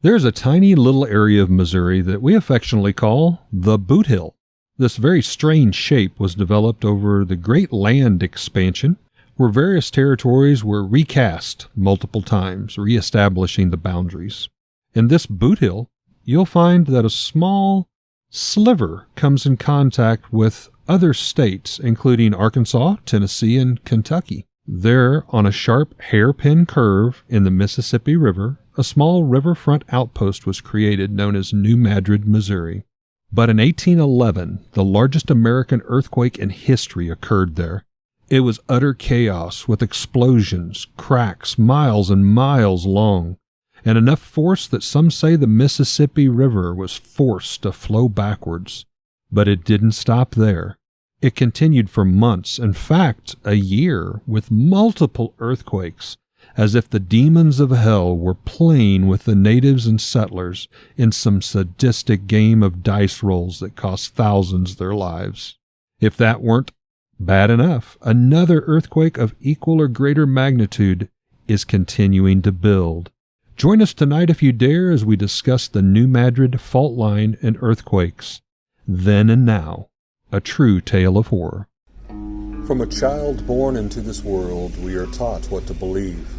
There's a tiny little area of Missouri that we affectionately call the Boot Hill. This very strange shape was developed over the Great Land Expansion, where various territories were recast multiple times, reestablishing the boundaries. In this Boot Hill, you'll find that a small sliver comes in contact with other states, including Arkansas, Tennessee, and Kentucky. There, on a sharp hairpin curve in the Mississippi River, a small riverfront outpost was created known as New Madrid, Missouri. But in 1811, the largest American earthquake in history occurred there. It was utter chaos with explosions, cracks miles and miles long, and enough force that some say the Mississippi River was forced to flow backwards. But it didn't stop there. It continued for months, in fact, a year, with multiple earthquakes, as if the demons of hell were playing with the natives and settlers in some sadistic game of dice rolls that cost thousands their lives. If that weren't bad enough, another earthquake of equal or greater magnitude is continuing to build. Join us tonight if you dare as we discuss the New Madrid fault line and earthquakes. Then and now, a true tale of horror. From a child born into this world, we are taught what to believe.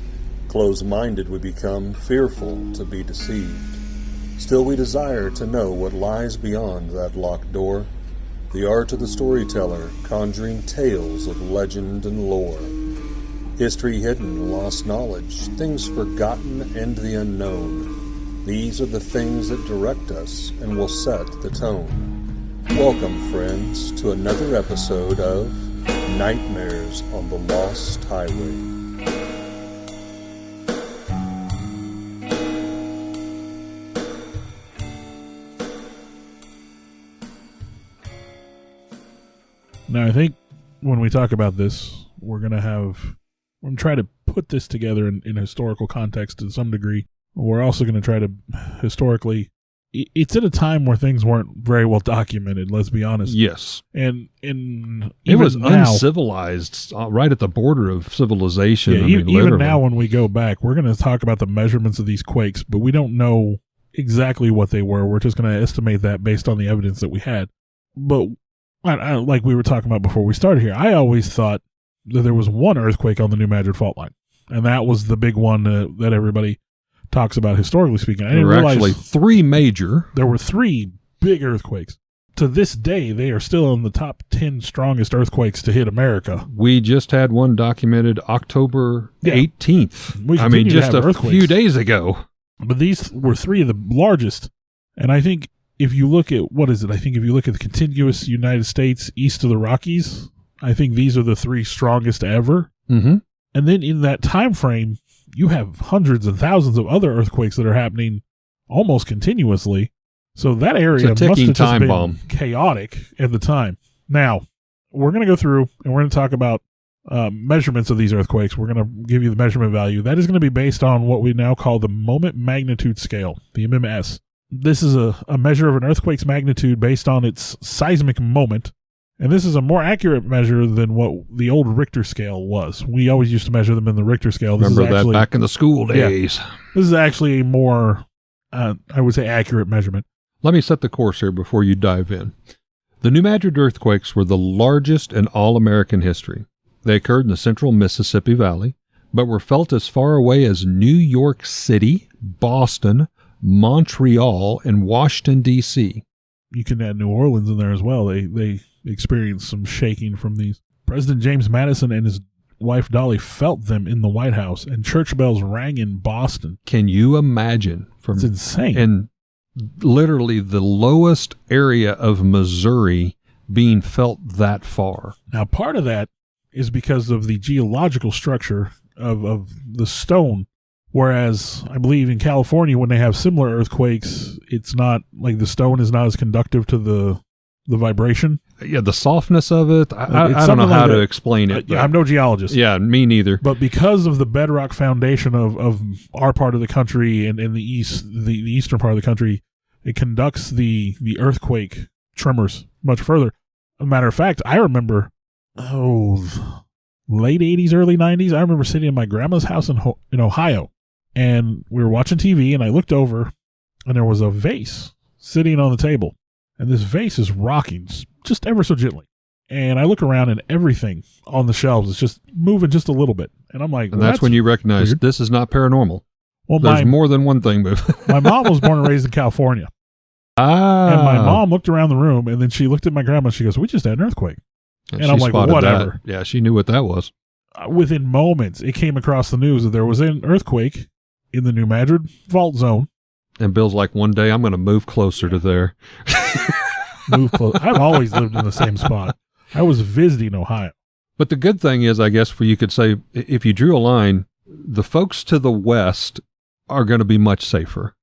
Closed-minded we become, fearful to be deceived. Still we desire to know what lies beyond that locked door. The art of the storyteller, conjuring tales of legend and lore. History hidden, lost knowledge, things forgotten and the unknown. These are the things that direct us and will set the tone. Welcome, friends, to another episode of Nightmares on the Lost Highway. Now, I think when we talk about this, we're going to try to put this together in historical context to some degree. We're also going to try to historically, it's at a time where things weren't very well documented, let's be honest. Yes. And it was uncivilized, right at the border of civilization. Yeah, even now when we go back, we're going to talk about the measurements of these quakes, but we don't know exactly what they were. We're just going to estimate that based on the evidence that we had. But I, like we were talking about before we started here, I always thought that there was one earthquake on the New Madrid fault line, and that was the big one that everybody talks about historically speaking. I didn't realize there were actually three major. There were three big earthquakes. To this day, they are still in the top 10 strongest earthquakes to hit America. We just had one documented October 18th. I mean, just a few days ago. But these were three of the largest, and I think if you look at, if you look at the contiguous United States east of the Rockies, I think these are the three strongest ever. Mm-hmm. And then in that time frame, you have hundreds and thousands of other earthquakes that are happening almost continuously. So that area must have just been chaotic at the time. Now, we're going to go through and we're going to talk about measurements of these earthquakes. We're going to give you the measurement value. That is going to be based on what we now call the moment magnitude scale, the MMS. This is a measure of an earthquake's magnitude based on its seismic moment, and this is a more accurate measure than what the old Richter scale was. We always used to measure them in the Richter scale. Remember that back in the school days. Yeah, this is actually a more, I would say, accurate measurement. Let me set the course here before you dive in. The New Madrid earthquakes were the largest in all American history. They occurred in the central Mississippi Valley, but were felt as far away as New York City, Boston, Montreal, and Washington, D.C. You can add New Orleans in there as well. They experienced some shaking from these. President James Madison and his wife Dolly felt them in the White House, and church bells rang in Boston. Can you imagine? It's insane. And literally the lowest area of Missouri being felt that far. Now, part of that is because of the geological structure of the stone. Whereas I believe in California, when they have similar earthquakes, it's not like the stone is not as conductive to the vibration. Yeah, the softness of it. I don't know how to explain it. I'm no geologist. Yeah, me neither. But because of the bedrock foundation of our part of the country and in the eastern part of the country, it conducts the earthquake tremors much further. As a matter of fact, I remember, late 80s, early 90s, I remember sitting in my grandma's house in Ohio. And we were watching TV, and I looked over, and there was a vase sitting on the table, and this vase is rocking just ever so gently. And I look around, and everything on the shelves is just moving just a little bit. And I'm like, and that's when you recognize weird. This is not paranormal. Well, there's more than one thing moving. My mom was born and raised in California. And my mom looked around the room, and then she looked at my grandma, and she goes, "We just had an earthquake." And I'm like, whatever. That. Yeah, she knew what that was. Within moments, it came across the news that there was an earthquake in the New Madrid fault zone. And Bill's like, one day I'm going to move closer to there. Move close. I've always lived in the same spot. I was visiting Ohio. But the good thing is, I guess, you could say, if you drew a line, the folks to the west are going to be much safer.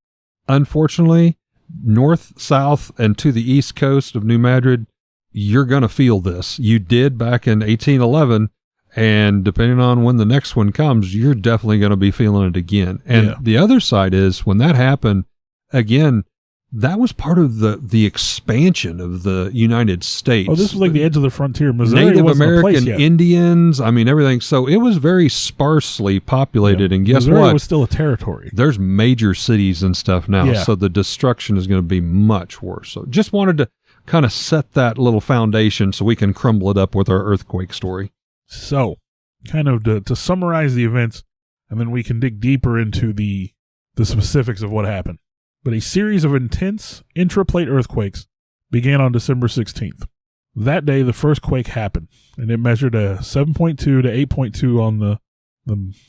Unfortunately, north, south, and to the east coast of New Madrid, you're going to feel this. You did back in 1811, and depending on when the next one comes, you're definitely going to be feeling it again. And the other side is, when that happened, again, that was part of the expansion of the United States. Oh, this was like the edge of the frontier. Missouri Native wasn't American a place yet. Indians, I mean, everything. So it was very sparsely populated. And guess Missouri what? Was still a territory. There's major cities and stuff now. Yeah. So the destruction is going to be much worse. So just wanted to kind of set that little foundation so we can crumble it up with our earthquake story. So kind of to summarize the events, and then we can dig deeper into the specifics of what happened. But a series of intense intraplate earthquakes began on December 16th. That day, the first quake happened, and it measured a 7.2 to 8.2 on the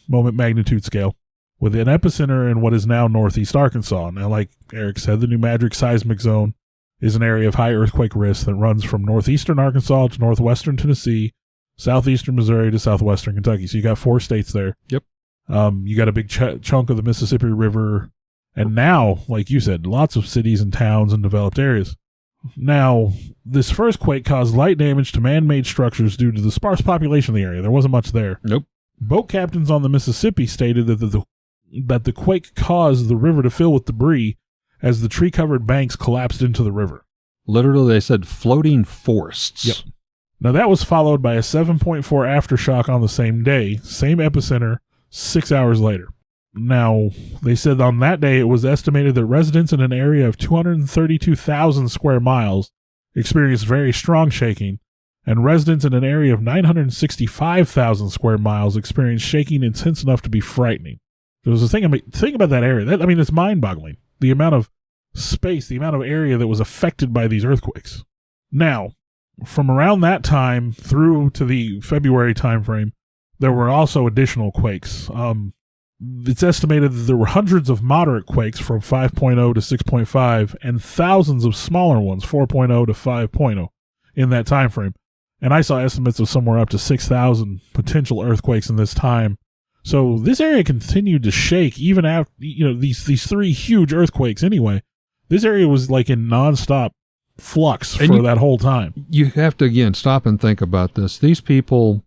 moment magnitude scale, with an epicenter in what is now northeast Arkansas. Now, like Eric said, the New Madrid seismic zone is an area of high earthquake risk that runs from northeastern Arkansas to northwestern Tennessee, southeastern Missouri to southwestern Kentucky. So you got 4 states there. Yep. You got a big chunk of the Mississippi River. And now, like you said, lots of cities and towns and developed areas. Now, this first quake caused light damage to man-made structures due to the sparse population of the area. There wasn't much there. Nope. Boat captains on the Mississippi stated that the quake caused the river to fill with debris as the tree-covered banks collapsed into the river. Literally, they said floating forests. Yep. Now, that was followed by a 7.4 aftershock on the same day, same epicenter, 6 hours later. Now, they said on that day it was estimated that residents in an area of 232,000 square miles experienced very strong shaking, and residents in an area of 965,000 square miles experienced shaking intense enough to be frightening. There was a thing about that area. It's mind-boggling. The amount of space, the amount of area that was affected by these earthquakes. Now, from around that time through to the February timeframe, there were also additional quakes. It's estimated that there were hundreds of moderate quakes from 5.0 to 6.5 and thousands of smaller ones, 4.0 to 5.0, in that time frame. And I saw estimates of somewhere up to 6,000 potential earthquakes in this time. So this area continued to shake even after these 3 huge earthquakes anyway. This area was like in nonstop flux for that whole time. You have to, again, stop and think about this. These people...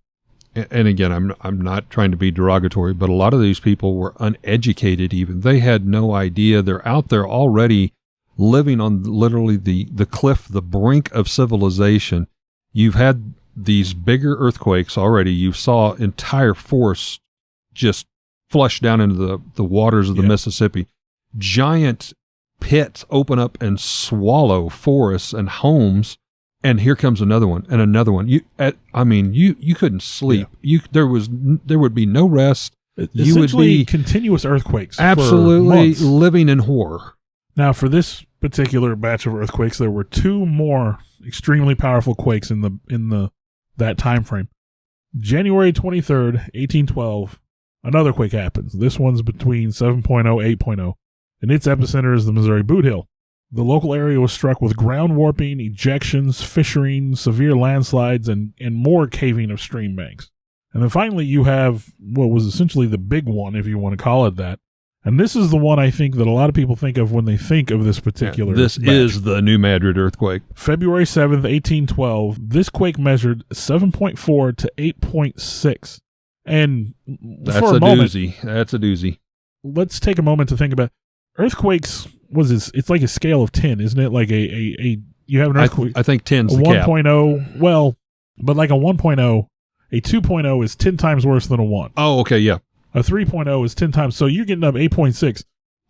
And again, I'm not trying to be derogatory, but a lot of these people were uneducated even. They had no idea. They're out there already living on literally the cliff, the brink of civilization. You've had these bigger earthquakes already. You saw entire forests just flush down into the waters of the Mississippi. Giant pits open up and swallow forests and homes. And here comes another one and another one. You couldn't sleep. Yeah. There would be no rest. You would be continuous earthquakes. Absolutely living in horror. Now, for this particular batch of earthquakes, there were 2 more extremely powerful quakes in that time frame. January 23rd, 1812, another quake happens. This one's between 7.0 8.0, and its epicenter is the Missouri Boot Hill. The local area was struck with ground warping, ejections, fissuring, severe landslides, and more caving of stream banks. And then finally you have what was essentially the big one, if you want to call it that. And this is the one I think that a lot of people think of when they think of this particular This batch. is the New Madrid earthquake. February 7th, 1812. This quake measured 7.4 to 8.6. And That's for a moment, doozy. That's a doozy. Let's take a moment to think about earthquakes. It's like a scale of 10, isn't it? Like you have an earthquake. I think 10's a the cap. 1.0, well, but like a 1.0, a 2.0 is 10 times worse than a 1. Oh, okay, yeah. A 3.0 is 10 times. So you're getting up 8.6.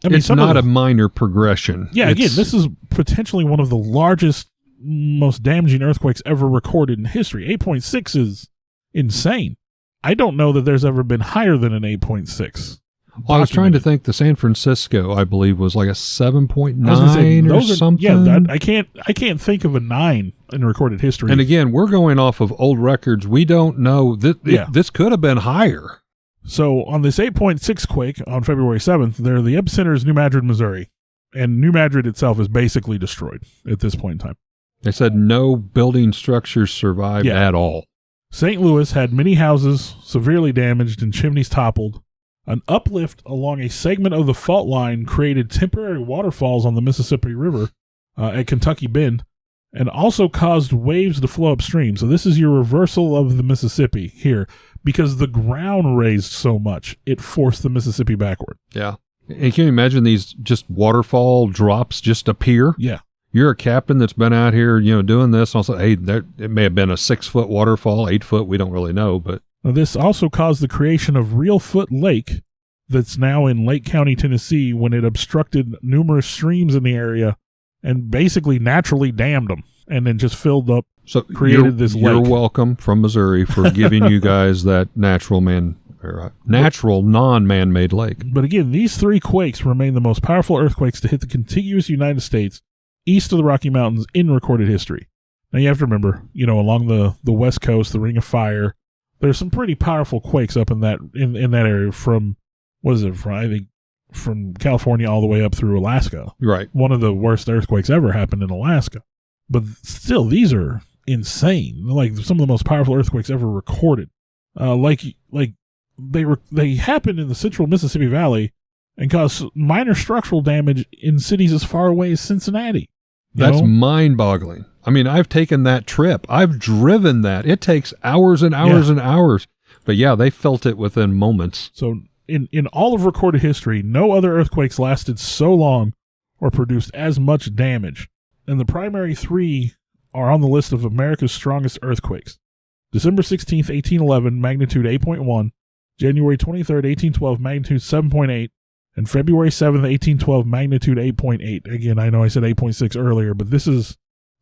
it's not a minor progression. Yeah, again, this is potentially one of the largest, most damaging earthquakes ever recorded in history. 8.6 is insane. I don't know that there's ever been higher than an 8.6. Well, I was trying to think the San Francisco, I believe, was like a 7.9 or something. Yeah, I can't think of a 9 in recorded history. And again, we're going off of old records. We don't know. This could have been higher. So on this 8.6 quake on February 7th, the epicenter is New Madrid, Missouri. And New Madrid itself is basically destroyed at this point in time. They said no building structures survived at all. St. Louis had many houses severely damaged and chimneys toppled. An uplift along a segment of the fault line created temporary waterfalls on the Mississippi River at Kentucky Bend and also caused waves to flow upstream. So this is your reversal of the Mississippi here because the ground raised so much, it forced the Mississippi backward. Yeah. And can you imagine these just waterfall drops just appear? Yeah. You're a captain that's been out here, doing this. Also, hey, it may have been a 6-foot waterfall, 8 foot. We don't really know, but now, this also caused the creation of Reelfoot Lake that's now in Lake County, Tennessee, when it obstructed numerous streams in the area and basically naturally dammed them and then just filled up, created this lake. You're welcome from Missouri for giving you guys that natural non-man-made lake. But again, these 3 quakes remain the most powerful earthquakes to hit the contiguous United States east of the Rocky Mountains in recorded history. Now, you have to remember, along the West Coast, the Ring of Fire, there's some pretty powerful quakes up in that area from California all the way up through Alaska. Right. One of the worst earthquakes ever happened in Alaska. But still, these are insane. Like some of the most powerful earthquakes ever recorded. They happened in the central Mississippi Valley and caused minor structural damage in cities as far away as Cincinnati. That's mind-boggling. I mean, I've taken that trip. I've driven that. It takes hours and hours and hours. But yeah, they felt it within moments. So in all of recorded history, no other earthquakes lasted so long or produced as much damage. And the primary 3 are on the list of America's strongest earthquakes. December 16th, 1811, magnitude 8.1. January 23rd, 1812, magnitude 7.8. And February 7th, 1812, magnitude 8.8. Again, I know I said 8.6 earlier, but this is,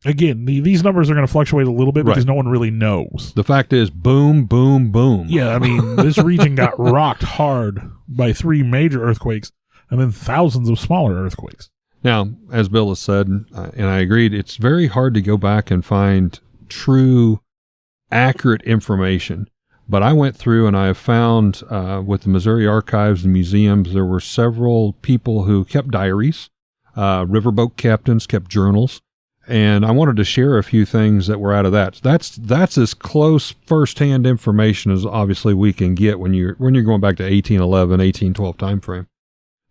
again, these numbers are going to fluctuate a little bit because no one really knows. The fact is, boom, boom, boom. Yeah, I mean, this region got rocked hard by 3 major earthquakes and then thousands of smaller earthquakes. Now, as Bill has said, and I agreed, it's very hard to go back and find true, accurate information. But I went through and I have found with the Missouri Archives and Museums, there were several people who kept diaries. Riverboat captains kept journals. And I wanted to share a few things that were out of that. That's as close firsthand information as obviously we can get when you're going back to 1811, 1812 time frame.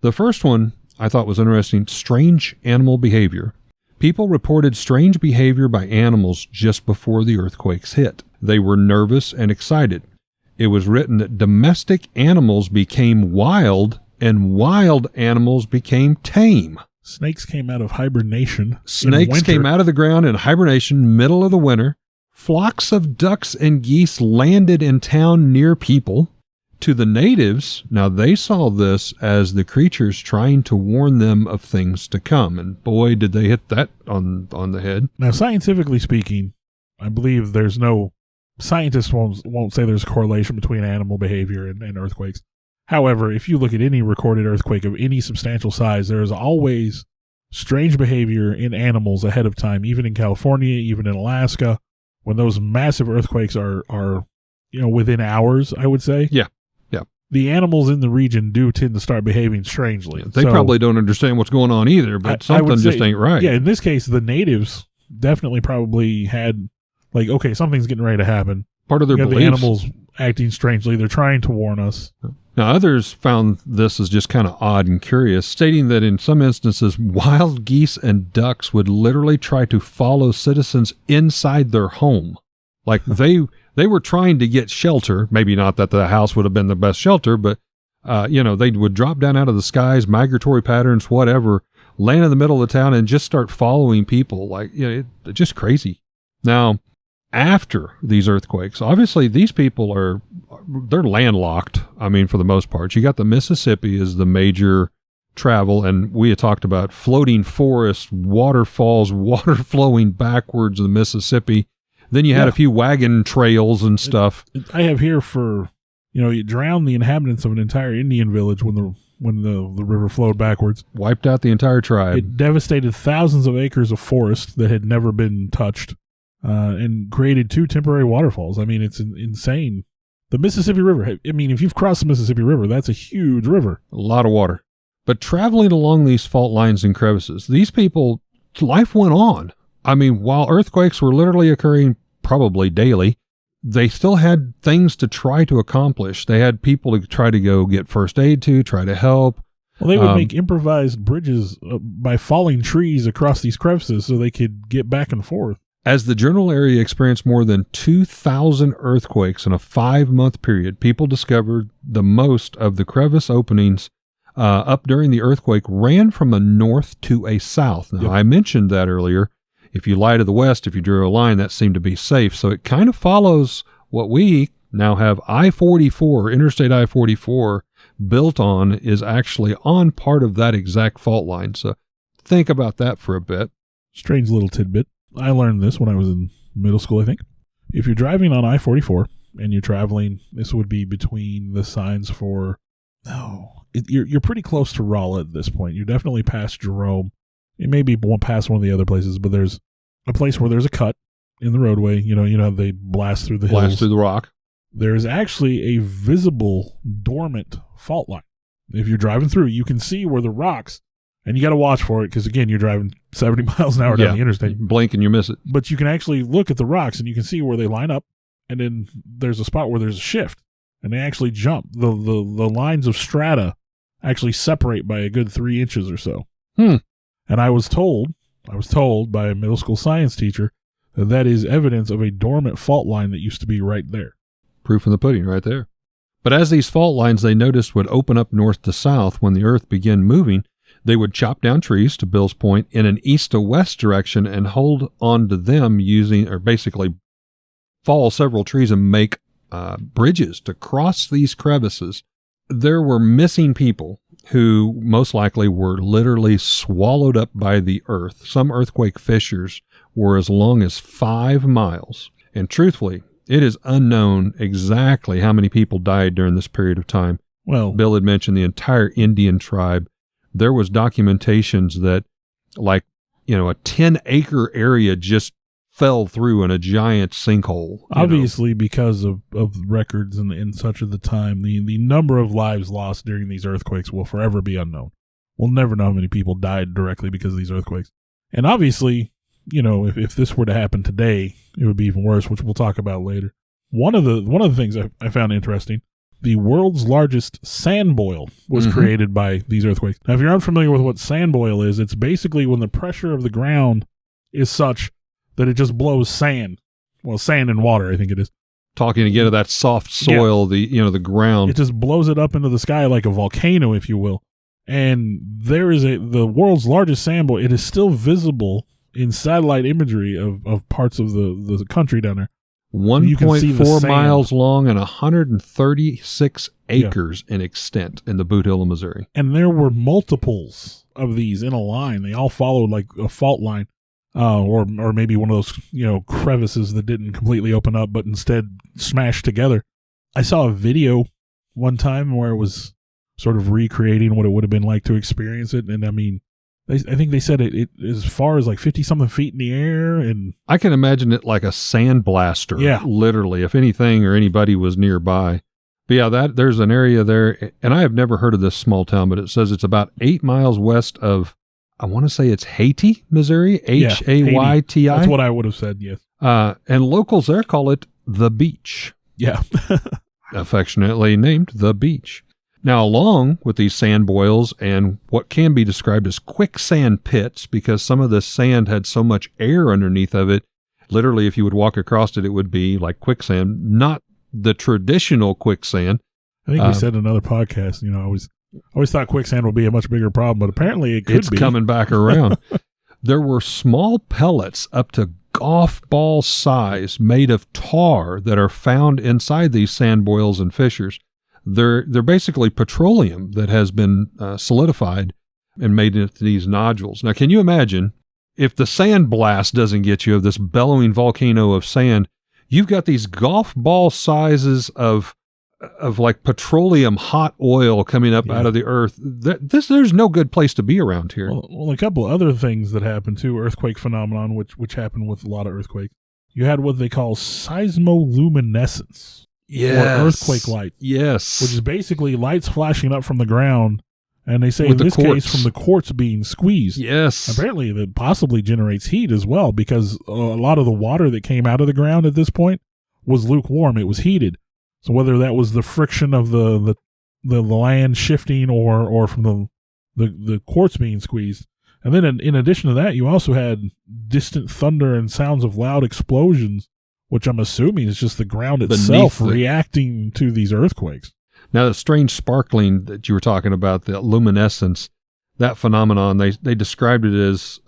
The first one I thought was interesting, strange animal behavior. People reported strange behavior by animals just before the earthquakes hit. They were nervous and excited. It was written that domestic animals became wild and wild animals became tame. Snakes came out of hibernation. Snakes came out of the ground in hibernation, middle of the winter. Flocks of ducks and geese landed in town near people. To the natives, now they saw this as the creatures trying to warn them of things to come. And boy, did they hit that on the head. Now, scientifically speaking, I believe there's no... Scientists won't say there's a correlation between animal behavior and earthquakes. However, if you look at any recorded earthquake of any substantial size, there is always strange behavior in animals ahead of time, even in California, even in Alaska, when those massive earthquakes are within hours, I would say. Yeah. The animals in the region do tend to start behaving strangely. They probably don't understand what's going on either, but something just ain't right. Yeah, in this case, the natives definitely probably had, like, okay, something's getting ready to happen. Part of their beliefs. The animals acting strangely. They're trying to warn us. Now, others found this as just kind of odd and curious, stating that in some instances, wild geese and ducks would literally try to follow citizens inside their home. Like they were trying to get shelter. Maybe not that the house would have been the best shelter, but, they would drop down out of the skies, migratory patterns, whatever, land in the middle of the town and just start following people. Like, just crazy. Now, after these earthquakes, obviously these people they're landlocked. I mean, for the most part, you got the Mississippi as the major travel, and we had talked about floating forests, waterfalls, water flowing backwards in the Mississippi. Then you had a few wagon trails and stuff. I have here for, you drowned the inhabitants of an entire Indian village when the river flowed backwards. Wiped out the entire tribe. It devastated thousands of acres of forest that had never been touched, and created 2 temporary waterfalls. I mean, it's insane. The Mississippi River, I mean, if you've crossed the Mississippi River, that's a huge river. A lot of water. But traveling along these fault lines and crevices, these people, life went on. I mean, while earthquakes were literally occurring probably daily, they still had things to try to accomplish. They had people to try to go get first aid to, try to help. Well, they would make improvised bridges by falling trees across these crevices so they could get back and forth. As the general area experienced more than 2,000 earthquakes in a 5-month period, people discovered the most of the crevice openings up during the earthquake ran from a north to a south. Now, I mentioned that earlier. If you lie to the west, if you drew a line, that seemed to be safe. So it kind of follows what we now have. I-44, Interstate I-44, built on, is actually on part of that exact fault line. So think about that for a bit. Strange little tidbit. I learned this when I was in middle school, I think. If you're driving on I-44 and you're traveling, this would be between the signs for... You're pretty close to Rolla at this point. You're definitely past Jerome. It may be past one of the other places, but there's a place where there's a cut in the roadway. You know how they blast through the hills. Blast through the rock. There's actually a visible dormant fault line. If you're driving through, you can see where the rocks, and you got to watch for it because, again, you're driving 70 miles an hour down the interstate. You blink and you miss it. But you can actually look at the rocks, and you can see where they line up, and then there's a spot where there's a shift, and they actually jump. The lines of strata actually separate by a good 3 inches or so. And I was told by a middle school science teacher that is evidence of a dormant fault line that used to be right there. Proof in the pudding right there. But as these fault lines they noticed would open up north to south when the earth began moving, they would chop down trees, to Bill's point, in an east to west direction and hold on to them basically fall several trees and make bridges to cross these crevices. There were missing people who most likely were literally swallowed up by the earth. Some earthquake fissures were as long as 5 miles. And truthfully, it is unknown exactly how many people died during this period of time. Well, Bill had mentioned the entire Indian tribe. There was documentations that a 10-acre area just fell through in a giant sinkhole. Obviously, because of records and such of the time, the number of lives lost during these earthquakes will forever be unknown. We'll never know how many people died directly because of these earthquakes. And obviously, if this were to happen today, it would be even worse, which we'll talk about later. One of the things I found interesting, the world's largest sand boil was created by these earthquakes. Now, if you're unfamiliar with what sand boil is, it's basically when the pressure of the ground is such that it just blows sand. Well, sand and water, I think it is. Talking again of that soft soil, the ground. It just blows it up into the sky like a volcano, if you will. And there is the world's largest sand boil. It is still visible in satellite imagery of parts of the country down there. 1.4 miles long and 136 acres in extent in the Boot Hill of Missouri. And there were multiples of these in a line. They all followed like a fault line. Or maybe one of those, crevices that didn't completely open up, but instead smashed together. I saw a video one time where it was sort of recreating what it would have been like to experience it. And I mean, I think they said it as far as like 50-something feet in the air. And I can imagine it like a sandblaster. Yeah. Literally, if anything or anybody was nearby. But yeah, there's an area there. And I have never heard of this small town, but it says it's about 8 miles west of, I want to say it's Hayti, Missouri, Hayti. That's what I would have said, yes. And locals there call it the beach. Yeah. Affectionately named the beach. Now, along with these sand boils and what can be described as quicksand pits, because some of the sand had so much air underneath of it, literally if you would walk across it, it would be like quicksand, not the traditional quicksand. I think we said in another podcast, I always thought quicksand would be a much bigger problem, but apparently it could be. It's coming back around. There were small pellets up to golf ball size made of tar that are found inside these sand boils and fissures. They're basically petroleum that has been solidified and made it these nodules. Now, can you imagine if the sand blast doesn't get you, of this bellowing volcano of sand, you've got these golf ball sizes of like petroleum hot oil coming up out of the earth. There's no good place to be around here. Well, a couple of other things that happened too, earthquake phenomenon, which happened with a lot of earthquakes. You had what they call seismoluminescence. Yes. Or earthquake light. Yes. Which is basically lights flashing up from the ground, and they say with in this quartz. case from the quartz being squeezed. Yes. Apparently that possibly generates heat as well, because a lot of the water that came out of the ground at this point was lukewarm. It was heated. So whether that was the friction of the land shifting or from the quartz being squeezed. And then in addition to that, you also had distant thunder and sounds of loud explosions, which I'm assuming is just the ground itself reacting to these earthquakes. Now, the strange sparkling that you were talking about, the luminescence, that phenomenon, they described it as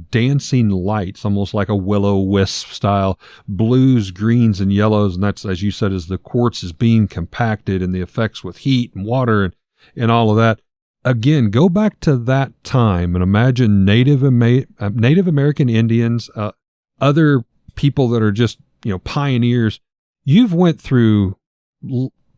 dancing lights, almost like a will-o-wisp style, blues, greens, and yellows. And that's, as you said, as the quartz is being compacted and the effects with heat and water and all of that. Again, go back to that time and imagine Native American Indians, other people that are just, pioneers. You've went through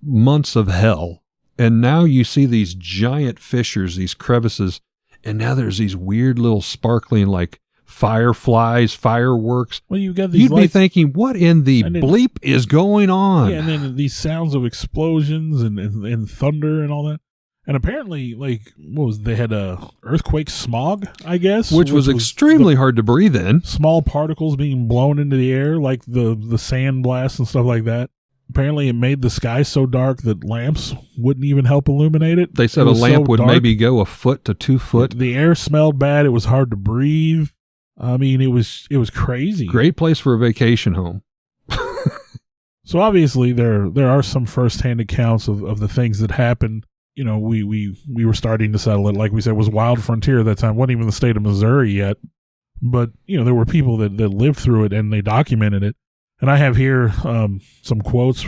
months of hell, and now you see these giant fissures, these crevices, and now there's these weird little sparkling like fireflies, fireworks. Well, you've got these You'd be thinking, what in the bleep is going on? Yeah, and then these sounds of explosions and thunder and all that. And apparently, they had a earthquake smog, I guess. Which was extremely hard to breathe in. Small particles being blown into the air, like the sand blasts and stuff like that. Apparently, it made the sky so dark that lamps wouldn't even help illuminate it. They said a lamp would maybe go 1 foot to 2 foot. The air smelled bad. It was hard to breathe. I mean, it was crazy. Great place for a vacation home. So obviously, there are some firsthand accounts of the things that happened. We were starting to settle it. Like we said, it was wild frontier at that time. It wasn't even the state of Missouri yet. But, there were people that lived through it, and they documented it. And I have here some quotes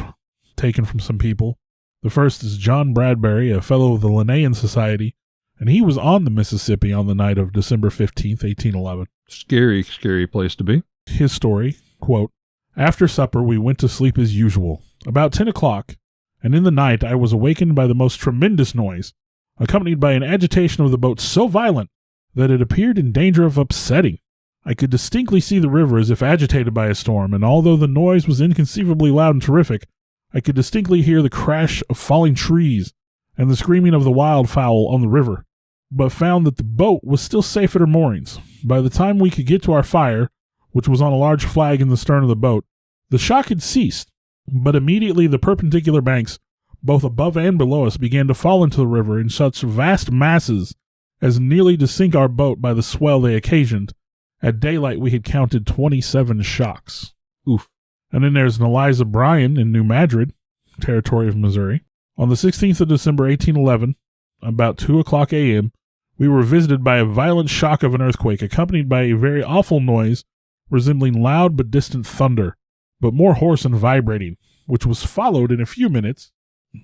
taken from some people. The first is John Bradbury, a fellow of the Linnaean Society, and he was on the Mississippi on the night of December 15th, 1811. Scary, scary place to be. His story, quote, "After supper, we went to sleep as usual. About 10 o'clock, and in the night I was awakened by the most tremendous noise, accompanied by an agitation of the boat so violent that it appeared in danger of upsetting. I could distinctly see the river as if agitated by a storm, and although the noise was inconceivably loud and terrific, I could distinctly hear the crash of falling trees and the screaming of the wildfowl on the river, but found that the boat was still safe at her moorings. By the time we could get to our fire, which was on a large flag in the stern of the boat, the shock had ceased, but immediately the perpendicular banks, both above and below us, began to fall into the river in such vast masses as nearly to sink our boat by the swell they occasioned. At daylight, we had counted 27 shocks." Oof. And then there's an Eliza Bryan in New Madrid, territory of Missouri. On the 16th of December, 1811, about 2 o'clock a.m., we were visited by a violent shock of an earthquake, accompanied by a very awful noise resembling loud but distant thunder, but more hoarse and vibrating, which was followed in a few minutes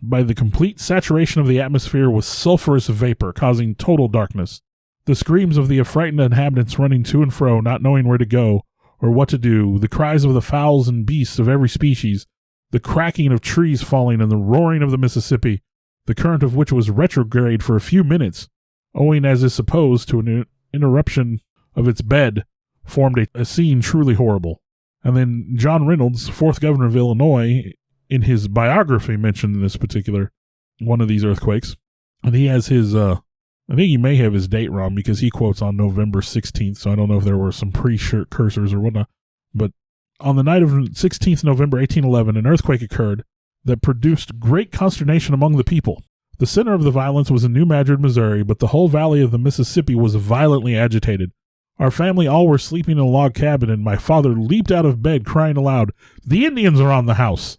by the complete saturation of the atmosphere with sulphurous vapor, causing total darkness. The screams of the affrighted inhabitants running to and fro, not knowing where to go or what to do, the cries of the fowls and beasts of every species, the cracking of trees falling, and the roaring of the Mississippi, the current of which was retrograde for a few minutes, owing, as is supposed, to an interruption of its bed, formed a scene truly horrible. And then John Reynolds, 4th governor of Illinois, in his biography mentioned in this particular one of these earthquakes, and he has his I think he may have his date wrong because he quotes on November 16th, so I don't know if there were some precursors or whatnot. But on the night of 16th November 1811, an earthquake occurred that produced great consternation among the people. The center of the violence was in New Madrid, Missouri, but the whole valley of the Mississippi was violently agitated. Our family all were sleeping in a log cabin, and my father leaped out of bed crying aloud, 'The Indians are on the house!'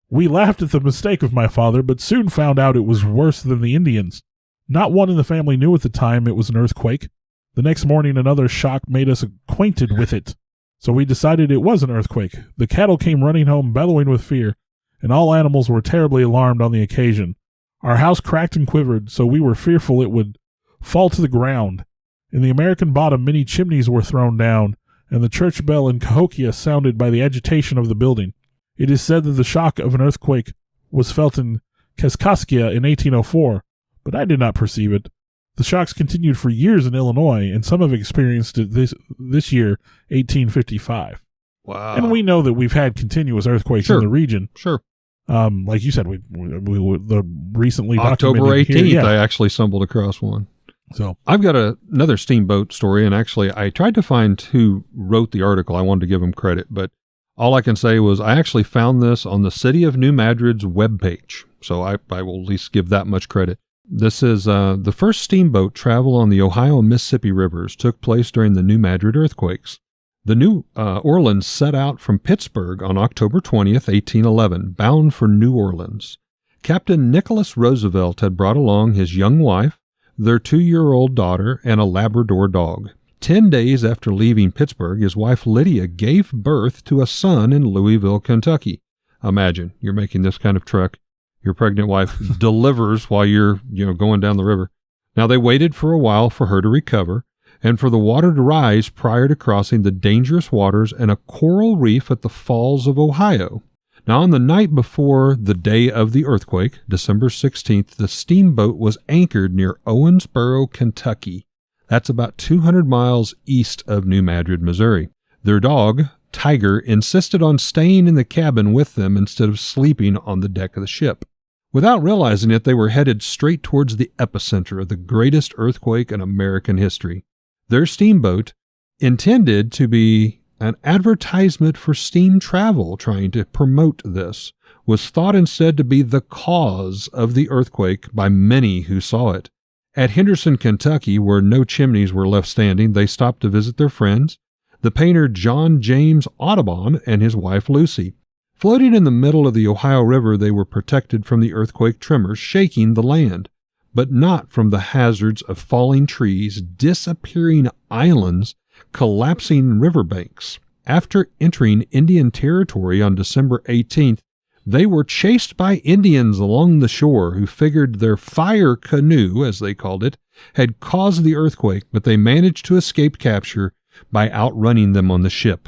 We laughed at the mistake of my father, but soon found out it was worse than the Indians. Not one in the family knew at the time it was an earthquake. The next morning another shock made us acquainted with it, so we decided it was an earthquake. The cattle came running home bellowing with fear, and all animals were terribly alarmed on the occasion. Our house cracked and quivered, so we were fearful it would fall to the ground. In the American bottom, many chimneys were thrown down, and the church bell in Cahokia sounded by the agitation of the building. It is said that the shock of an earthquake was felt in Kaskaskia in 1804, but I did not perceive it. The shocks continued for years in Illinois, and some have experienced it this year, 1855. Wow. And we know that we've had continuous earthquakes in the region. Sure. Like you said, we the recently October documented 18th, here, I actually stumbled across one. So I've got another steamboat story, and actually I tried to find who wrote the article. I wanted to give him credit, but all I can say was I actually found this on the City of New Madrid's webpage, so I will at least give that much credit. This is the first steamboat travel on the Ohio and Mississippi rivers took place during the New Madrid earthquakes. The New Orleans set out from Pittsburgh on October 20th, 1811, bound for New Orleans. Captain Nicholas Roosevelt had brought along his young wife, their 2-year-old daughter, and a Labrador dog. 10 days after leaving Pittsburgh, his wife Lydia gave birth to a son in Louisville, Kentucky. Imagine, you're making this kind of trek. Your pregnant wife delivers while you're going down the river. Now, they waited for a while for her to recover and for the water to rise prior to crossing the dangerous waters and a coral reef at the Falls of Ohio. Now, on the night before the day of the earthquake, December 16th, the steamboat was anchored near Owensboro, Kentucky. That's about 200 miles east of New Madrid, Missouri. Their dog, Tiger, insisted on staying in the cabin with them instead of sleeping on the deck of the ship. Without realizing it, they were headed straight towards the epicenter of the greatest earthquake in American history. Their steamboat, intended to be an advertisement for steam travel trying to promote this, was thought instead to be the cause of the earthquake by many who saw it. At Henderson, Kentucky, where no chimneys were left standing, they stopped to visit their friends, the painter John James Audubon and his wife Lucy. Floating in the middle of the Ohio River, they were protected from the earthquake tremors shaking the land, but not from the hazards of falling trees, disappearing islands, collapsing riverbanks. After entering Indian territory on December 18th, they were chased by Indians along the shore who figured their fire canoe, as they called it, had caused the earthquake, but they managed to escape capture by outrunning them on the ship.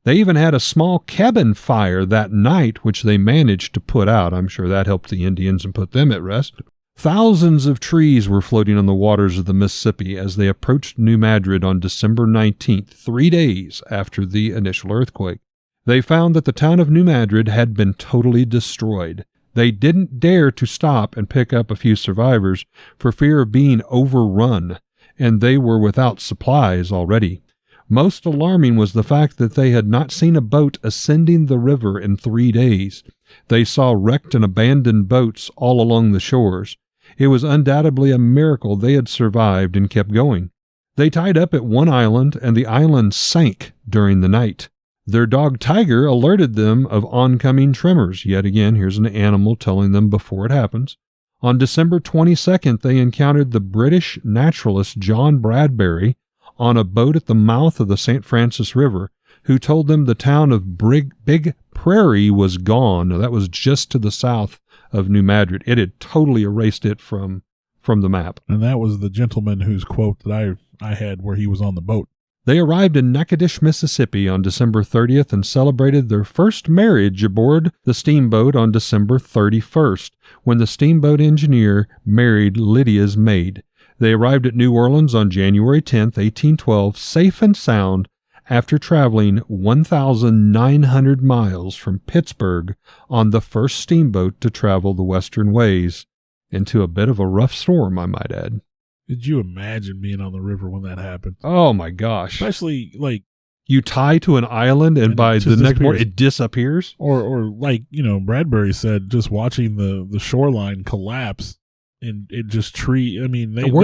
They even had a small cabin fire that night, which they managed to put out. I'm sure that helped the Indians and put them at rest. Thousands of trees were floating on the waters of the Mississippi as they approached New Madrid on December 19th, 3 days after the initial earthquake. They found that the town of New Madrid had been totally destroyed. They didn't dare to stop and pick up a few survivors for fear of being overrun, and they were without supplies already. Most alarming was the fact that they had not seen a boat ascending the river in 3 days. They saw wrecked and abandoned boats all along the shores. It was undoubtedly a miracle they had survived and kept going. They tied up at one island, and the island sank during the night. Their dog Tiger alerted them of oncoming tremors. Yet again, here's an animal telling them before it happens. On December 22nd, they encountered the British naturalist John Bradbury on a boat at the mouth of the St. Francis River, who told them the town of Big Prairie was gone. Now, that was just to the south of New Madrid. It had totally erased it from the map. And that was the gentleman whose quote that I had where he was on the boat. They arrived in Natchitoches, Mississippi on December 30th and celebrated their first marriage aboard the steamboat on December 31st, when the steamboat engineer married Lydia's maid. They arrived at New Orleans on January 10th, 1812, safe and sound, after traveling 1,900 miles from Pittsburgh on the first steamboat to travel the western ways, into a bit of a rough storm, I might add. Did you imagine being on the river when that happened? Oh, my gosh. Especially, like... You tie to an island, and by the next morning, it disappears? Or like, Bradbury said, just watching the shoreline collapse, and it just where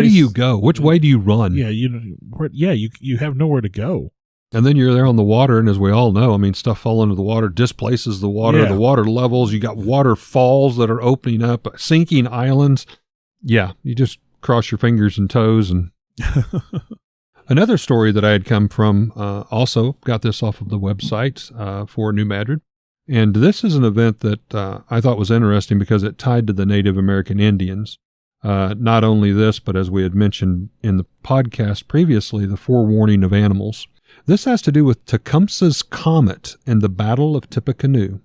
do you go? Which way do you run? Yeah, you have nowhere to go. And then you're there on the water, and as we all know, stuff falling into the water displaces the water. Yeah. The water levels, you got waterfalls that are opening up, sinking islands. Yeah, you just cross your fingers and toes. And another story that I had come from, also got this off of the website for New Madrid. And this is an event that I thought was interesting because it tied to the Native American Indians. Not only this, but as we had mentioned in the podcast previously, the forewarning of animals. This has to do with Tecumseh's Comet and the Battle of Tippecanoe.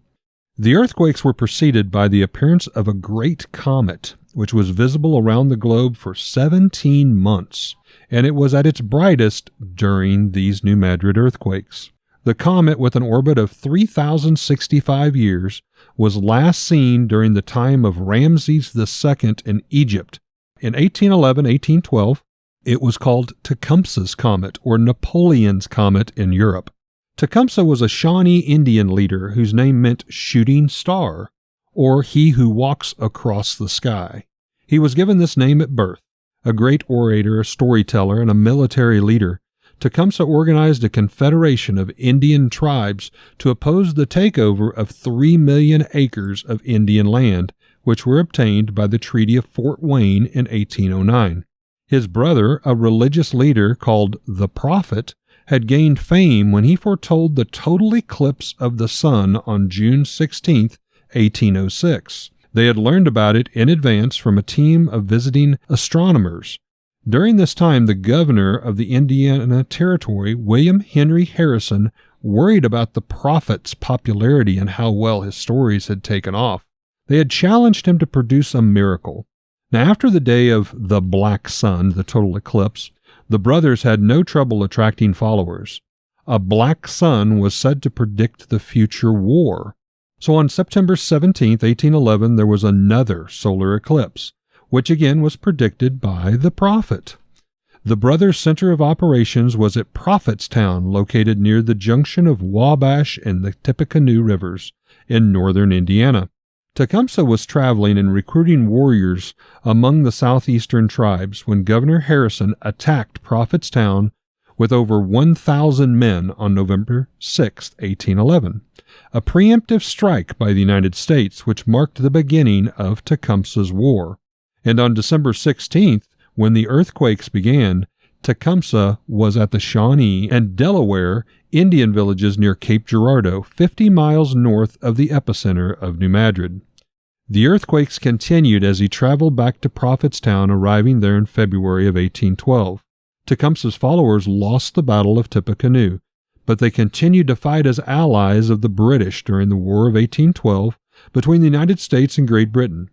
The earthquakes were preceded by the appearance of a great comet, which was visible around the globe for 17 months, and it was at its brightest during these New Madrid earthquakes. The comet, with an orbit of 3,065 years, was last seen during the time of Ramses II in Egypt. In 1811-1812, it was called Tecumseh's Comet, or Napoleon's Comet in Europe. Tecumseh was a Shawnee Indian leader whose name meant shooting star, or he who walks across the sky. He was given this name at birth. A great orator, a storyteller, and a military leader, Tecumseh organized a confederation of Indian tribes to oppose the takeover of 3 million acres of Indian land, which were obtained by the Treaty of Fort Wayne in 1809. His brother, a religious leader called the Prophet, had gained fame when he foretold the total eclipse of the sun on June 16, 1806. They had learned about it in advance from a team of visiting astronomers. During this time, the governor of the Indiana Territory, William Henry Harrison, worried about the prophet's popularity and how well his stories had taken off. They had challenged him to produce a miracle. Now, after the day of the Black Sun, the total eclipse, the brothers had no trouble attracting followers. A black sun was said to predict the future war. So on September 17, 1811, there was another solar eclipse, which again was predicted by the prophet. The brothers' center of operations was at Prophetstown, located near the junction of Wabash and the Tippecanoe rivers in northern Indiana. Tecumseh was traveling and recruiting warriors among the southeastern tribes when Governor Harrison attacked Prophetstown with over 1,000 men on November 6, 1811, a preemptive strike by the United States which marked the beginning of Tecumseh's War. And on December 16th, when the earthquakes began, Tecumseh was at the Shawnee and Delaware Indian villages near Cape Girardeau, 50 miles north of the epicenter of New Madrid. The earthquakes continued as he traveled back to Prophetstown, arriving there in February of 1812. Tecumseh's followers lost the Battle of Tippecanoe, but they continued to fight as allies of the British during the War of 1812 between the United States and Great Britain.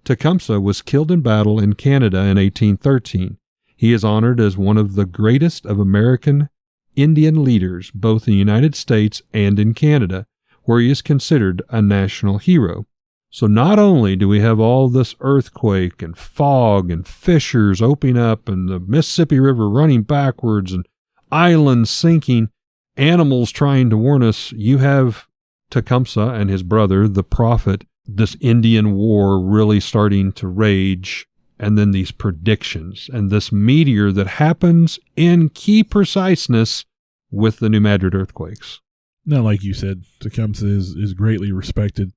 Tecumseh was killed in battle in Canada in 1813. He is honored as one of the greatest of American Indian leaders, both in the United States and in Canada, where he is considered a national hero. So not only do we have all this earthquake and fog and fissures opening up and the Mississippi River running backwards and islands sinking, animals trying to warn us, you have Tecumseh and his brother, the prophet, this Indian war really starting to rage, and then these predictions and this meteor that happens in key preciseness with the New Madrid earthquakes. Now, like you said, Tecumseh is greatly respected.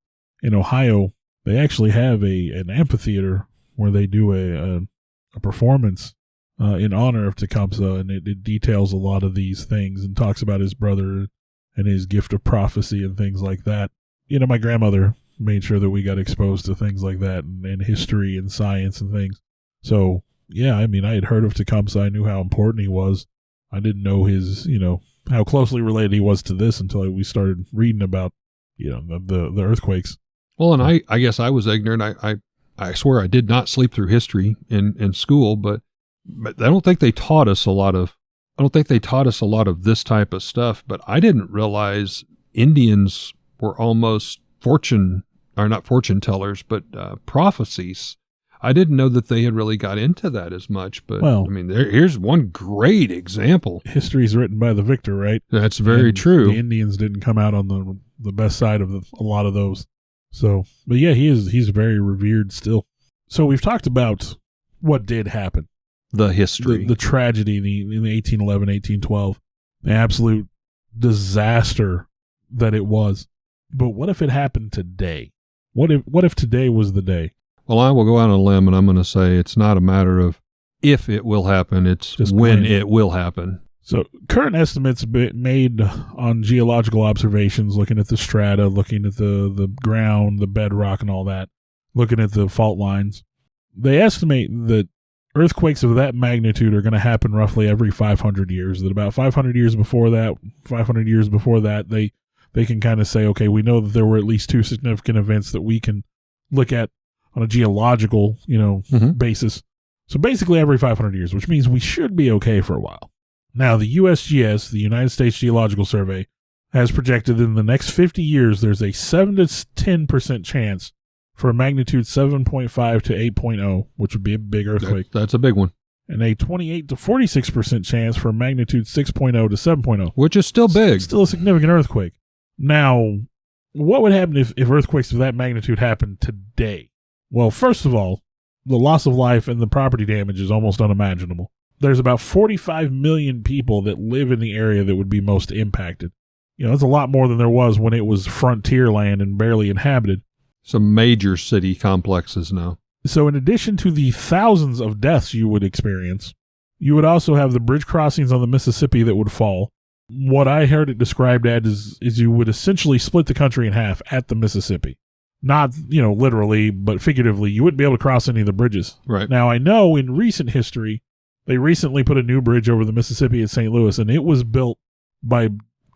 In Ohio, they actually have an amphitheater where they do a performance in honor of Tecumseh, and it details a lot of these things and talks about his brother and his gift of prophecy and things like that. You know, my grandmother made sure that we got exposed to things like that and history and science and things. So, yeah, I mean, I had heard of Tecumseh. I knew how important he was. I didn't know his, how closely related he was to this until we started reading about, the earthquakes. Well, and I guess I was ignorant. I swear I did not sleep through history in school, but I don't think they taught us a lot of this type of stuff. But I didn't realize Indians were almost not fortune tellers, but prophecies. I didn't know that they had really got into that as much. But I mean, here's one great example. History's written by the victor, right? That's very true. The Indians didn't come out on the best side of a lot of those. So, but yeah, he's very revered still. So we've talked about what did happen. The history. The tragedy in the 1811, 1812. The absolute disaster that it was. But what if it happened today? What if today was the day? Well, I will go out on a limb and I'm going to say it's not a matter of if it will happen, it's just when it will happen. So current estimates made on geological observations, looking at the strata, looking at the ground, the bedrock and all that, looking at the fault lines, They estimate that earthquakes of that magnitude are going to happen roughly every 500 years. That about 500 years before that, they can kind of say, okay, we know that there were at least two significant events that we can look at on a geological, basis. So basically every 500 years, which means we should be okay for a while. Now, the USGS, the United States Geological Survey, has projected that in the next 50 years, there's a 7 to 10% chance for a magnitude 7.5 to 8.0, which would be a big earthquake. That's a big one. And a 28 to 46% chance for a magnitude 6.0 to 7.0. Which is still big. Still a significant earthquake. Now, what would happen if earthquakes of that magnitude happened today? Well, first of all, the loss of life and the property damage is almost unimaginable. There's about 45 million people that live in the area that would be most impacted. That's a lot more than there was when it was frontier land and barely inhabited. Some major city complexes now. So in addition to the thousands of deaths you would experience, you would also have the bridge crossings on the Mississippi that would fall. What I heard it described as is you would essentially split the country in half at the Mississippi. Not, literally, but figuratively, you wouldn't be able to cross any of the bridges. Right. Now, I know in recent history, they recently put a new bridge over the Mississippi at St. Louis, and it was built by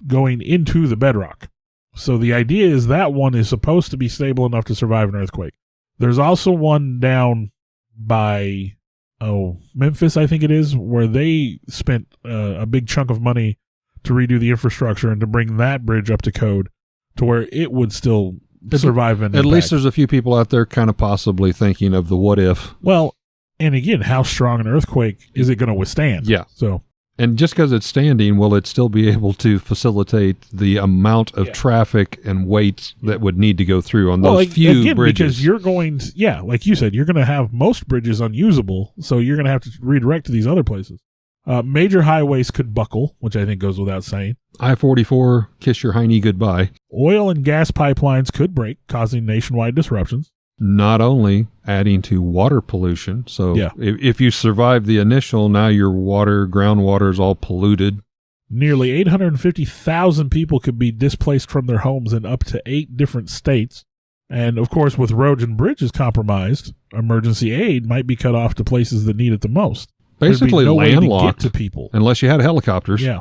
going into the bedrock. So the idea is that one is supposed to be stable enough to survive an earthquake. There's also one down by, Memphis, I think it is, where they spent a big chunk of money to redo the infrastructure and to bring that bridge up to code to where it would still survive an impact. At least there's a few people out there kind of possibly thinking of the what if. Well, and again, how strong an earthquake is it going to withstand? Yeah. So, and just because it's standing, will it still be able to facilitate the amount of traffic and weight that would need to go through on those few bridges? Because you're going to, like you said, you're going to have most bridges unusable, so you're going to have to redirect to these other places. Major highways could buckle, which I think goes without saying. I-44, kiss your hiney goodbye. Oil and gas pipelines could break, causing nationwide disruptions. Not only adding to water pollution, so if you survive the initial, now your groundwater is all polluted. Nearly 850,000 people could be displaced from their homes in up to 8 different states. And, of course, with roads and bridges compromised, emergency aid might be cut off to places that need it the most. Basically no landlocked way to get to people. Unless you had helicopters. Yeah.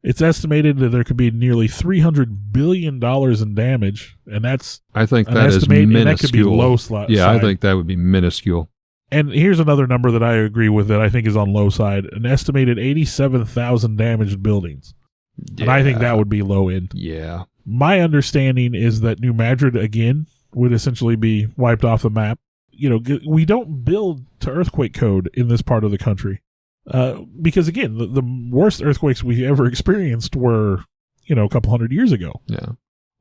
It's estimated that there could be nearly $300 billion in damage, and that's I think that is minuscule. And that could be low side. Yeah, I think that would be minuscule. And here's another number that I agree with that I think is on low side. An estimated 87,000 damaged buildings. Yeah. And I think that would be low end. Yeah. My understanding is that New Madrid, again, would essentially be wiped off the map. We don't build to earthquake code in this part of the country. Because again, the worst earthquakes we ever experienced were, a couple hundred years ago. Yeah.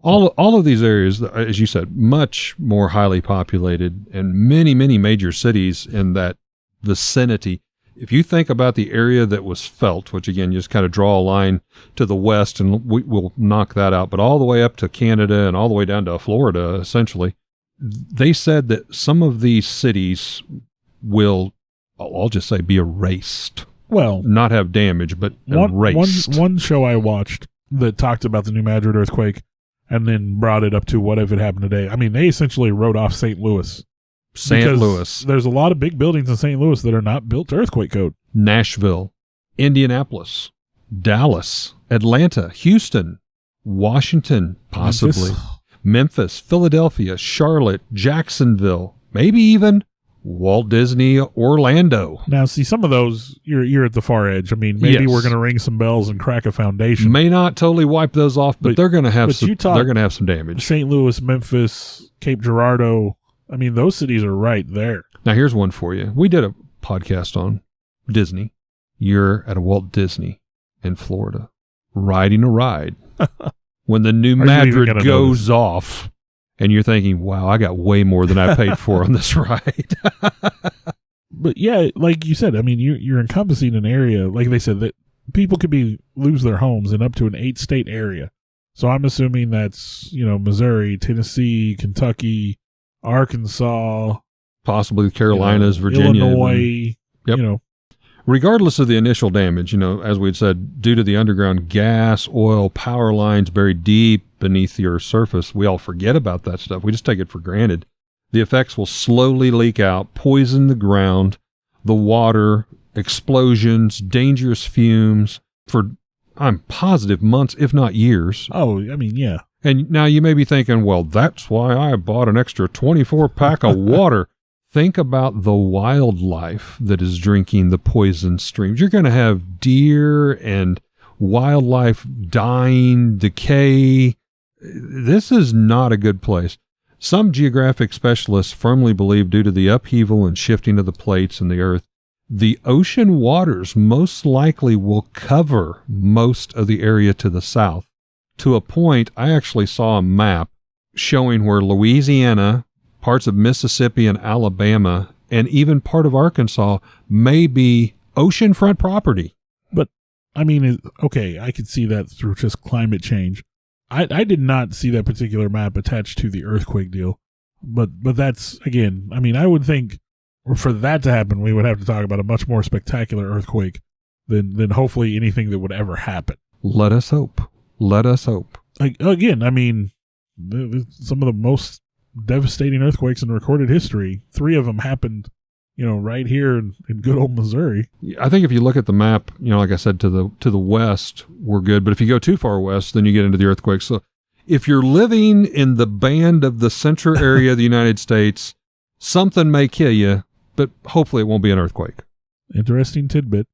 All of these areas, as you said, much more highly populated and many, many major cities in that vicinity. If you think about the area that was felt, which again, just kind of draw a line to the west and we'll knock that out, but all the way up to Canada and all the way down to Florida, essentially, they said that some of these cities will, I'll just say, be erased. Well, not have damage, but erased. One show I watched that talked about the New Madrid earthquake and then brought it up to what if it happened today. I mean, they essentially wrote off St. Louis. St. Louis. There's a lot of big buildings in St. Louis that are not built to earthquake code. Nashville, Indianapolis, Dallas, Atlanta, Houston, Washington, possibly. Memphis, Philadelphia, Charlotte, Jacksonville, maybe even Walt Disney Orlando. Now, see, some of those, you're at the far edge. I mean, maybe we're going to ring some bells and crack a foundation. May not totally wipe those off, but they're going to have some. They're going to have some damage. St. Louis, Memphis, Cape Girardeau. I mean, those cities are right there. Now, here's one for you. We did a podcast on Disney. You're at a Walt Disney in Florida, riding a ride. When the New Madrid goes off, and you're thinking, wow, I got way more than I paid for on this ride. But yeah, like you said, I mean, you're encompassing an area, like they said, that people could lose their homes in up to an 8-state area. So I'm assuming that's, Missouri, Tennessee, Kentucky, Arkansas. Possibly the Carolinas, Virginia. Illinois, Regardless of the initial damage, as we'd said, due to the underground gas, oil, power lines buried deep beneath the Earth's surface, we all forget about that stuff. We just take it for granted. The effects will slowly leak out, poison the ground, the water, explosions, dangerous fumes for, I'm positive, months, if not years. Oh, I mean, yeah. And now you may be thinking, well, that's why I bought an extra 24-pack of water. Think about the wildlife that is drinking the poison streams. You're going to have deer and wildlife dying, decay. This is not a good place. Some geographic specialists firmly believe, due to the upheaval and shifting of the plates in the earth, the ocean waters most likely will cover most of the area to the south. To a point, I actually saw a map showing where Louisiana, parts of Mississippi and Alabama, and even part of Arkansas may be oceanfront property. But, I mean, okay, I could see that through just climate change. I did not see that particular map attached to the earthquake deal. But that's, again, I mean, I would think for that to happen, we would have to talk about a much more spectacular earthquake than hopefully anything that would ever happen. Let us hope. Let us hope. Again, I mean, some of the most devastating earthquakes in recorded history, 3 of them happened, right here in good old Missouri. I think if you look at the map, like I said, to the west, we're good. But if you go too far west, then you get into the earthquakes. So if you're living in the band of the central area of the United States, something may kill you, but hopefully it won't be an earthquake. Interesting tidbit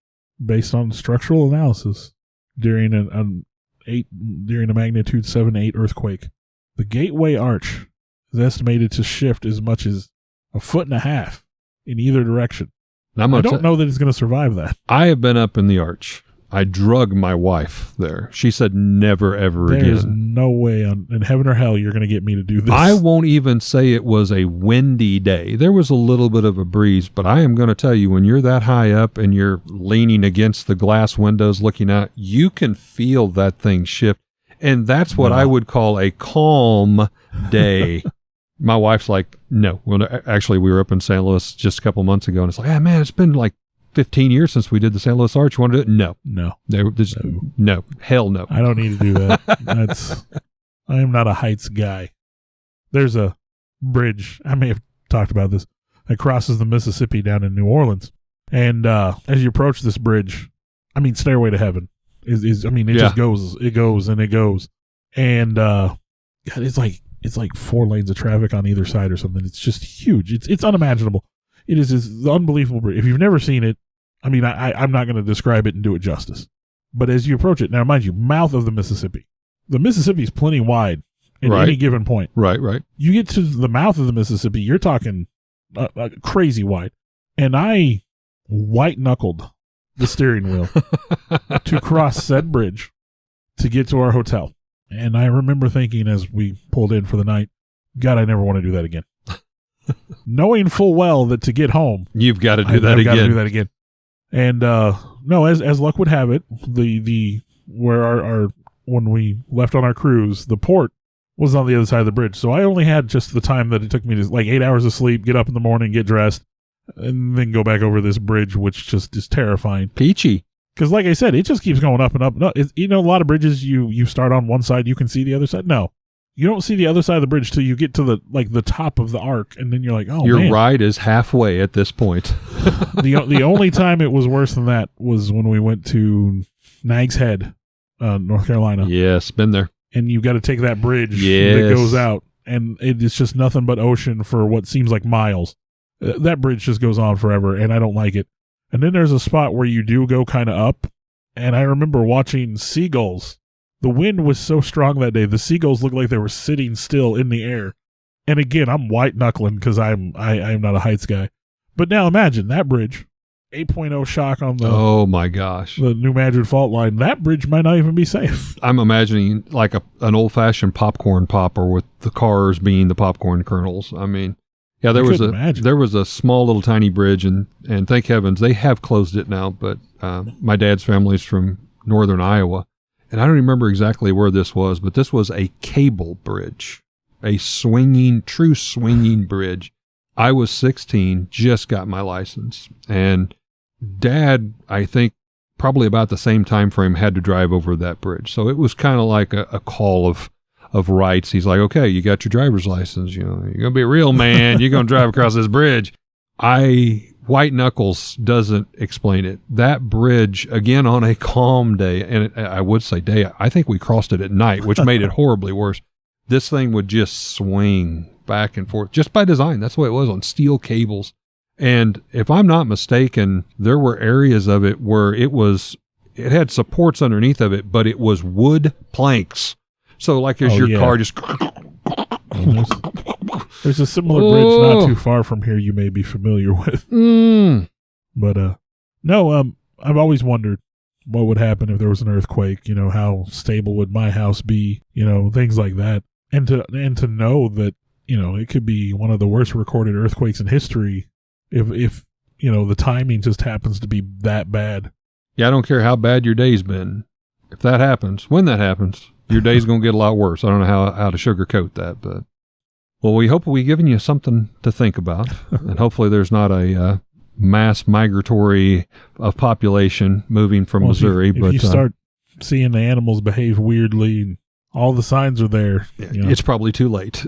based on structural analysis during a magnitude 7.8 earthquake. The Gateway Arch is estimated to shift as much as 1.5 feet in either direction. I don't know that it's going to survive that. I have been up in the arch. I drug my wife there. She said never, ever again. There's no way in heaven or hell you're going to get me to do this. I won't even say it was a windy day. There was a little bit of a breeze, but I am going to tell you, when you're that high up and you're leaning against the glass windows looking out, you can feel that thing shift. And that's what I would call a calm day. My wife's like, no. Well, actually, we were up in St. Louis just a couple months ago, and it's like, ah, man, it's been like 15 years since we did the St. Louis Arch. You want to do it? No. Hell no. I don't need to do that. I am not a heights guy. There's a bridge, I may have talked about this, that crosses the Mississippi down in New Orleans. And as you approach this bridge, I mean, Stairway to Heaven just goes, it goes and it goes. And it's like 4 lanes of traffic on either side or something. It's just huge. It's unimaginable. It is this unbelievable bridge. If you've never seen it, I mean, I'm not going to describe it and do it justice. But as you approach it, now mind you, mouth of the Mississippi. The Mississippi is plenty wide at any given point. Right. You get to the mouth of the Mississippi, you're talking crazy wide. And I white-knuckled the steering wheel to cross said bridge to get to our hotel. And I remember thinking as we pulled in for the night, God, I never want to do that again. Knowing full well that to get home, you've got to do that again. And no, as luck would have it, the where our when we left on our cruise, the port was on the other side of the bridge. So I only had just the time that it took me to, like, 8 hours of sleep, get up in the morning, get dressed, and then go back over this bridge, which just is terrifying. Peachy. Because, like I said, it just keeps going up and up and up. A lot of bridges, you start on one side, you can see the other side. No, you don't see the other side of the bridge till you get to the top of the arc, and then you're like, oh, your ride is halfway at this point. The only time it was worse than that was when we went to Nags Head, North Carolina. Yes, been there. And you've got to take that bridge that goes out, and it's just nothing but ocean for what seems like miles. That bridge just goes on forever, and I don't like it. And then there's a spot where you do go kind of up, and I remember watching seagulls. The wind was so strong that day, the seagulls looked like they were sitting still in the air. And again, I'm white-knuckling because I'm not a heights guy. But now imagine that bridge, 8.0 shock on the oh my gosh, the New Madrid fault line. That bridge might not even be safe. I'm imagining like an old-fashioned popcorn popper with the cars being the popcorn kernels. I mean, yeah, there was a small little tiny bridge, and thank heavens they have closed it now. But my dad's family's from northern Iowa, and I don't remember exactly where this was, but this was a cable bridge, a true swinging bridge. I was 16, just got my license, and Dad, I think, probably about the same time frame, had to drive over that bridge. So it was kind of like a call of of rights. He's like, okay, you got your driver's license. You're going to be a real man. You're going to drive across this bridge. White Knuckles doesn't explain it. That bridge, again, on a calm day, and I would say day, I think we crossed it at night, which made it horribly worse. This thing would just swing back and forth, just by design. That's what it was, on steel cables. And if I'm not mistaken, there were areas of it where it had supports underneath of it, but it was wood planks. So like as your car just... There's a similar bridge not too far from here you may be familiar with. But no, I've always wondered what would happen if there was an earthquake. How stable would my house be? Things like that. And to know that it could be one of the worst recorded earthquakes in history if the timing just happens to be that bad. Yeah, I don't care how bad your day's been. If that happens, when that happens, your day's going to get a lot worse. I don't know how to sugarcoat that, but well, we hope we've given you something to think about, and hopefully there's not a mass migratory of population moving from Missouri. If you start seeing the animals behave weirdly, and all the signs are there, it's probably too late.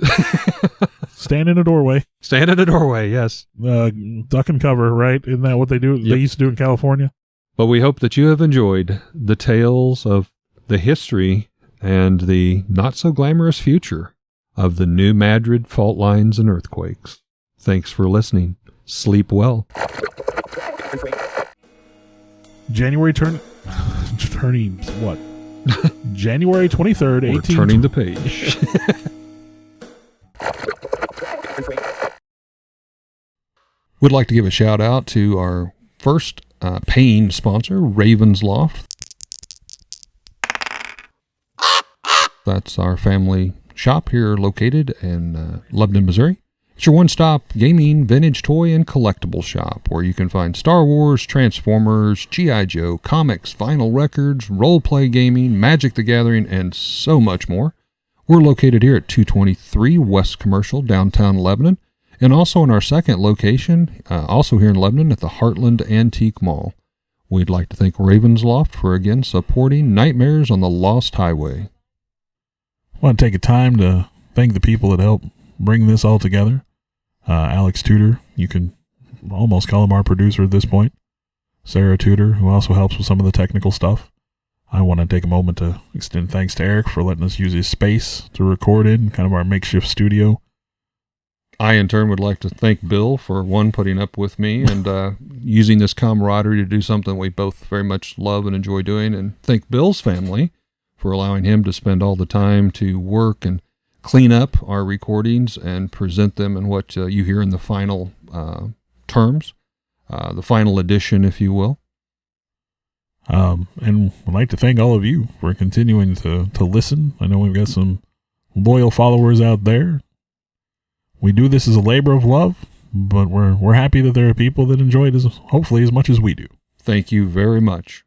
Stand in a doorway. Stand in a doorway, yes. Duck and cover, right? Isn't that what they do? Yep. They used to do in California. But we hope that you have enjoyed the tales of the history and the not-so-glamorous future of the new Madrid fault lines and earthquakes. Thanks for listening. Sleep well. January 23rd, 18... We're turning the page. Would like to give a shout out to our first paying sponsor, Raven's Loft. That's our family shop here located in Lebanon, Missouri. It's your one-stop gaming, vintage toy, and collectible shop where you can find Star Wars, Transformers, G.I. Joe, comics, vinyl records, role-play gaming, Magic the Gathering, and so much more. We're located here at 223 West Commercial, downtown Lebanon, and also in our second location, also here in Lebanon at the Heartland Antique Mall. We'd like to thank Raven's Loft for again supporting Nightmares on the Lost Highway. I want to take a time to thank the people that helped bring this all together. Alex Tudor, you can almost call him our producer at this point. Sarah Tudor, who also helps with some of the technical stuff. I want to take a moment to extend thanks to Eric for letting us use his space to record in, kind of our makeshift studio. I, in turn, would like to thank Bill for, one, putting up with me and using this camaraderie to do something we both very much love and enjoy doing, and thank Bill's family for allowing him to spend all the time to work and clean up our recordings and present them in what you hear in the final terms, the final edition, if you will. And I'd like to thank all of you for continuing to listen. I know we've got some loyal followers out there. We do this as a labor of love, but we're happy that there are people that enjoy it hopefully as much as we do. Thank you very much.